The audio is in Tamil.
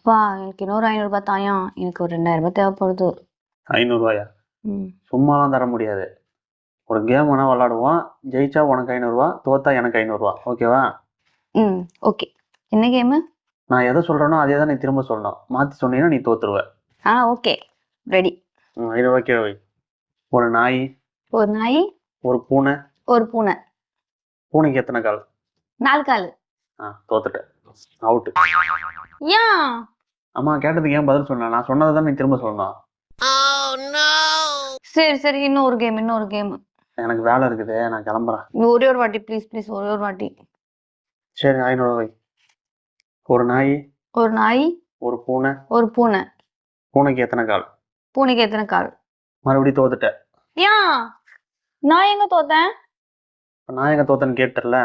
அப்பா எனக்கு இன்னொரு 500 தாயா, எனக்கு ஒரு 2000 தேவைப்படுது. 500 ம் சும்மாலாம் தர முடியாது. ஒரு கேம் வேணா விளாடுவோம். ஜெயிச்சா உனக்கு 500, தோத்தா எனக்கு 500. ஓகேவா? ம் ஓகே. என்ன கேமு? நான் எதை சொல்றேனோ அதே தான் நீ திரும்ப சொல்லணும். மாத்தி சொன்னீங்கன்னா நீ தோத்துருவ. Okay ready. 500 கீழே வை. ஒரு நாய், ஒரு நாய், ஒரு பூனை. ஒரு பூனை. பூனைக்கு எத்தனை கால்? 4 கால். தோத்துட்டேன். அவுட். ஏன்? அம்மா கேட்டதுக்கு ஏன் பதில் சொன்ன? நான் சொன்னதை தான் நீ திரும்ப சொல்லணும். சரி சரி, இன்னொரு கேம். எனக்கு வேலை இருக்குது, நான் கிளம்புறேன். ஒரே ஒரு வாட்டி ப்ளீஸ், ஒரே ஒரு வாட்டி. சரி 500 வை. ஒரு நாய், ஒரு நாய், ஒரு பூனை. ஒரு பூனை. பூனைக்கு எத்தனை கால்? பூனைக்கு எத்தனை கால்? மறுபடியும் தோத்துட்டேன். ஏன்? நான் எங்க தோத்தேன்? நான் எங்க தோத்தேன்னு கேட்டல.